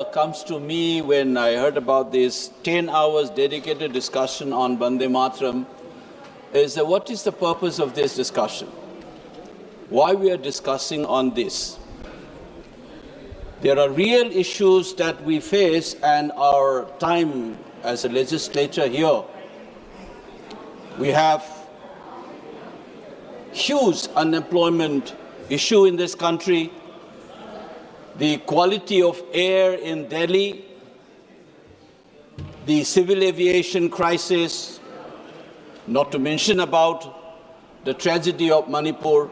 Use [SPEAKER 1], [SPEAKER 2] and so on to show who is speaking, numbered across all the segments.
[SPEAKER 1] comes to me when I heard about this 10 hours dedicated discussion on Vande Mataram is that what is the purpose of this discussion? Why we are discussing on this? There are real issues that we face, and our time as a legislature here, we have huge unemployment issue in this country, the quality of air in Delhi, the civil aviation crisis, not to mention about the tragedy of Manipur.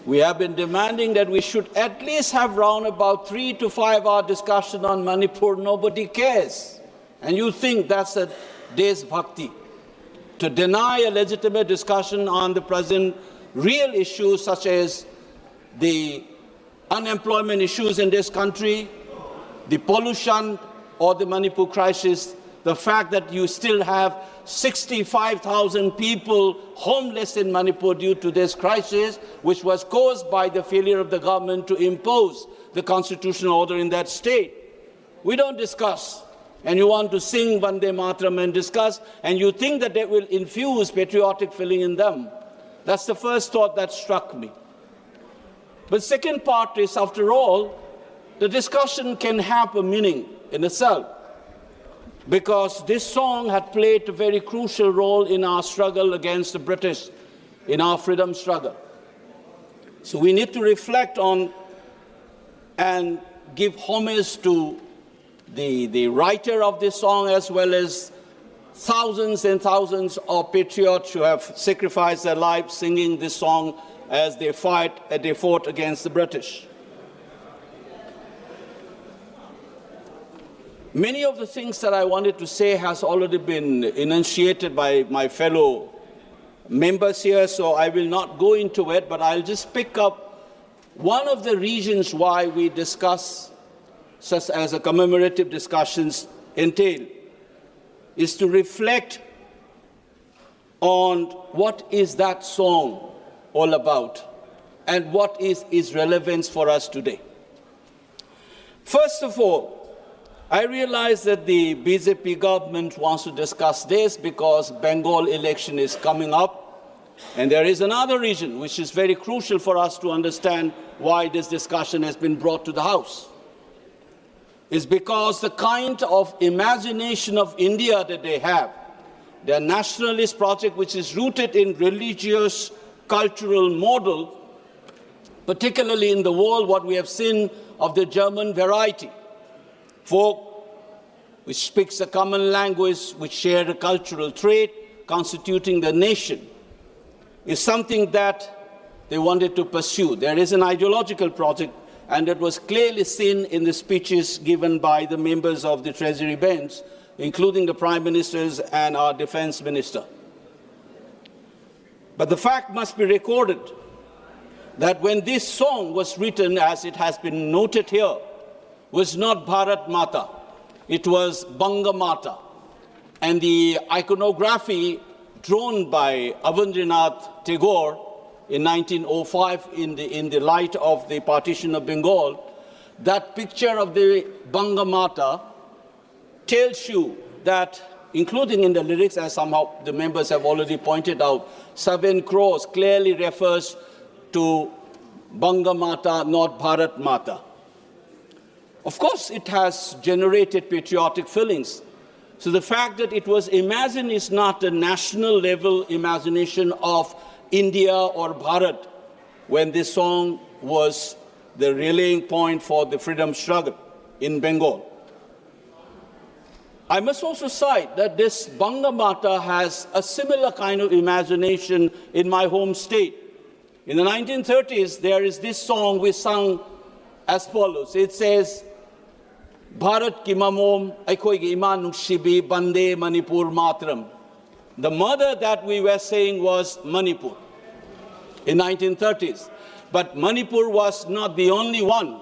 [SPEAKER 1] We have been demanding that we should at least have round about 3 to 5 hour discussion on Manipur. Nobody cares. And you think that's a Desh Bhakti. To deny a legitimate discussion on the present real issues such as the unemployment issues in this country, the pollution or the Manipur crisis, the fact that you still have 65,000 people homeless in Manipur due to this crisis, which was caused by the failure of the government to impose the constitutional order in that state. We don't discuss. And you want to sing Vande Mataram and discuss, and you think that they will infuse patriotic feeling in them. That's the first thought that struck me. But second part is, after all, the discussion can have a meaning in itself, because this song had played a very crucial role in our struggle against the British, in our freedom struggle. So we need to reflect on and give homage to the writer of this song, as well as thousands and thousands of patriots who have sacrificed their lives singing this song as they fought against the British. Many of the things that I wanted to say has already been enunciated by my fellow members here, so I will not go into it, but I'll just pick up one of the reasons why we discuss such as a commemorative discussions entail, is to reflect on what is that song all about and what is its relevance for us today. First of all, I realize that the BJP government wants to discuss this because Bengal election is coming up, and there is another reason which is very crucial for us to understand why this discussion has been brought to the House. Is because the kind of imagination of India that they have, their nationalist project, which is rooted in religious, cultural model, particularly in the world, what we have seen of the German variety, folk which speaks a common language, which share a cultural trait, constituting the nation, is something that they wanted to pursue. There is an ideological project, and it was clearly seen in the speeches given by the members of the Treasury bench, including the Prime Ministers and our Defence Minister. But the fact must be recorded that when this song was written, as it has been noted here, was not Bharat Mata, it was Banga Mata. And the iconography drawn by Avandranath Tagore in 1905 in the light of the partition of Bengal, that picture of the Banga Mata tells you that, including in the lyrics, as somehow the members have already pointed out, 7 crores clearly refers to Banga Mata, not Bharat Mata. Of course, it has generated patriotic feelings. So the fact that it was imagined is not a national level imagination of India or Bharat, when this song was the rallying point for the freedom struggle in Bengal. I must also cite that this Banga Mata has a similar kind of imagination in my home state. In the 1930s, there is this song we sung as follows. It says, Bharat ki mamom Akoijam nukshibi Vande Manipur Mataram. The mother that we were saying was Manipur in 1930s. But Manipur was not the only one.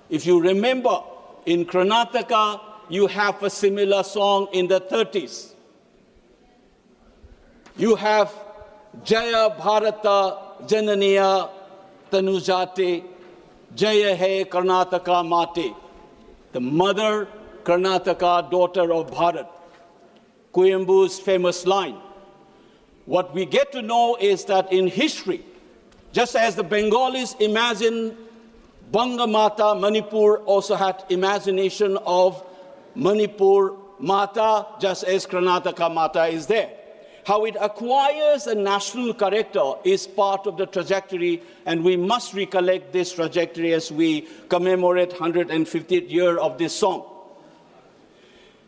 [SPEAKER 1] If you remember, in Karnataka, you have a similar song in the 30s. You have Jaya Bharata Jananiya Tanujate, Jaya Hai Karnataka Mate. the mother Karnataka, daughter of Bharat. Kuyembu's famous line. What we get to know is that in history, just as the Bengalis imagine Banga Mata, Manipur also had imagination of Manipur Mata, just as Karnataka Mata is there. How it acquires a national character is part of the trajectory, and we must recollect this trajectory as we commemorate 150th year of this song.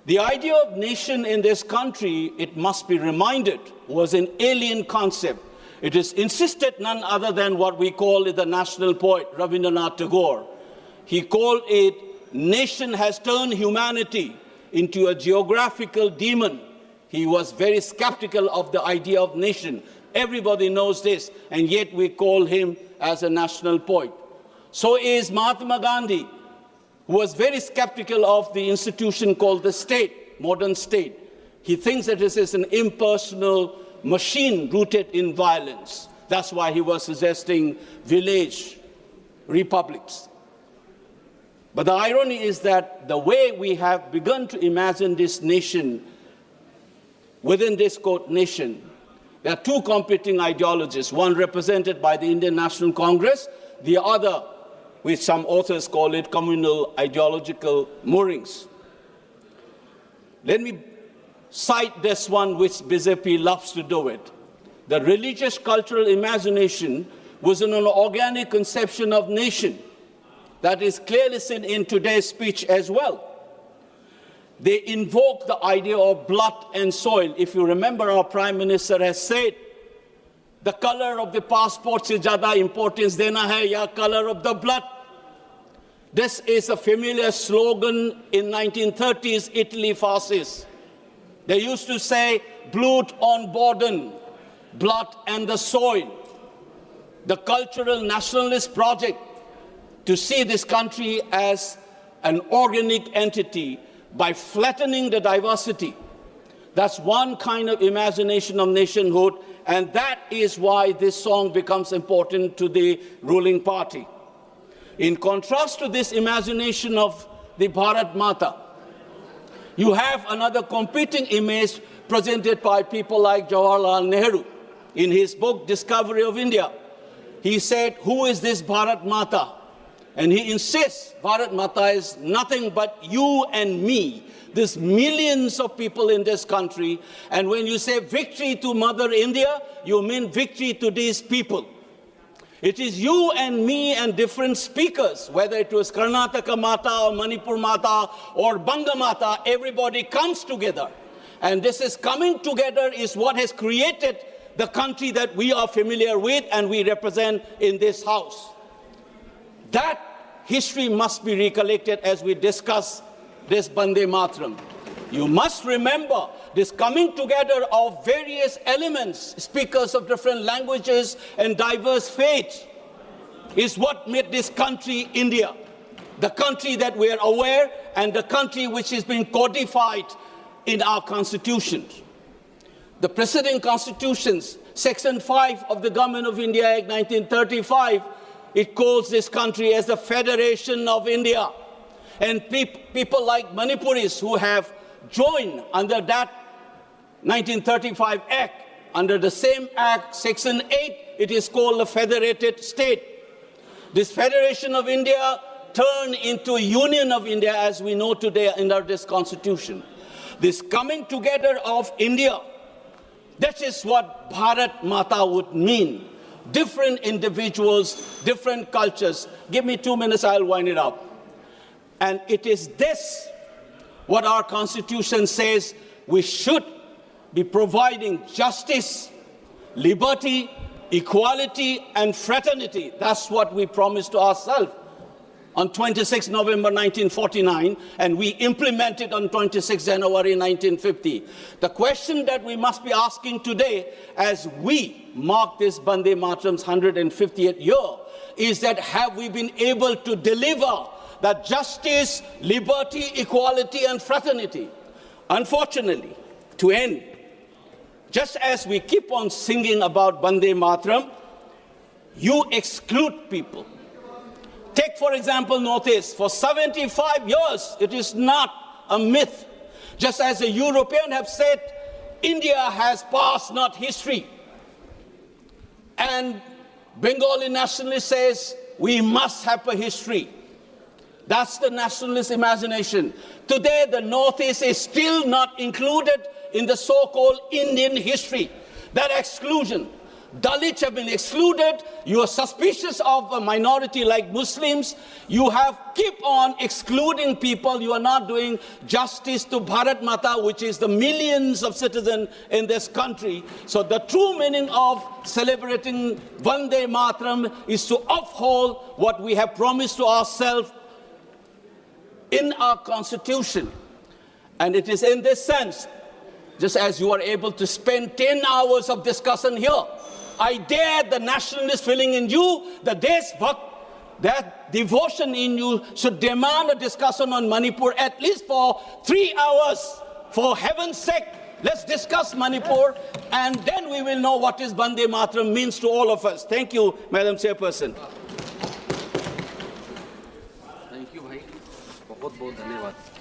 [SPEAKER 1] The idea of nation in this country, it must be reminded, was an alien concept. It is insisted none other than what we call the national poet, Rabindranath Tagore. He called it, nation has turned humanity into a geographical demon. He was very skeptical of the idea of nation. Everybody knows this, and yet we call him as a national poet. So is Mahatma Gandhi, who was very skeptical of the institution called the state, modern state. He thinks that this is an impersonal machine rooted in violence. That's why he was suggesting village republics. But the irony is that the way we have begun to imagine this nation, within this quote nation, there are two competing ideologies, one represented by the Indian National Congress, the other, which some authors call it, communal ideological moorings. Let me cite this one which BJP loves to do it. The religious cultural imagination was an organic conception of nation that is clearly seen in today's speech as well. They invoke the idea of blood and soil. If you remember, our Prime Minister has said, the color of the passport se zyada importance dena hai ya color of the blood. This is a familiar slogan in 1930s Italy fascists. They used to say, Blut on Borden, blood and the soil. The cultural nationalist project to see this country as an organic entity by flattening the diversity. That's one kind of imagination of nationhood, and that is why this song becomes important to the ruling party. In contrast to this imagination of the Bharat Mata, you have another competing image presented by people like Jawaharlal Nehru. In his book, Discovery of India, he said, who is this Bharat Mata? And he insists Bharat Mata is nothing but you and me. There's millions of people in this country. And when you say victory to Mother India, you mean victory to these people. It is you and me and different speakers, whether it was Karnataka Mata or Manipur Mata or Banga Mata, everybody comes together. And this is coming together is what has created the country that we are familiar with and we represent in this house. That history must be recollected as we discuss this Vande Mataram. You must remember this coming together of various elements, speakers of different languages and diverse faiths, is what made this country India, the country that we are aware and the country which has been codified in our constitutions. The preceding constitutions, Section 5 of the Government of India Act 1935, it calls this country as the Federation of India. And people like Manipuris who have joined under that 1935 Act, under the same Act, Section 8, it is called the Federated State. This Federation of India turned into Union of India as we know today under this Constitution. This coming together of India, that is what Bharat Mata would mean. Different individuals, different cultures. Give me 2 minutes, I'll wind it up. And it is this, what our Constitution says, we should be providing justice, liberty, equality, and fraternity. That's what we promised to ourselves on 26 November 1949, and we implemented on 26 January 1950. The question that we must be asking today, as we mark this Vande Mataram's 150th year, is that have we been able to deliver that justice, liberty, equality, and fraternity? Unfortunately, to end, just as we keep on singing about Vande Mataram, you exclude people. Take, for example, Northeast. For 75 years, it is not a myth. Just as the Europeans have said, India has past, not history. And Bengali nationalist says, we must have a history. That's the nationalist imagination. Today, the Northeast is still not included in the so-called Indian history. That exclusion. Dalits have been excluded. You are suspicious of a minority like Muslims. You have keep on excluding people. You are not doing justice to Bharat Mata, which is the millions of citizens in this country. So the true meaning of celebrating Vande Mataram is to uphold what we have promised to ourselves in our constitution. And it is in this sense, just as you are able to spend 10 hours of discussion here, I dare the nationalist feeling in you, the Deshbhakt, that devotion in you should demand a discussion on Manipur at least for 3 hours. For heaven's sake, let's discuss Manipur, and then we will know what is Vande Mataram means to all of us. Thank you, Madam Chairperson.
[SPEAKER 2] Thank you, bhai. बहुत बहुत धन्यवाद.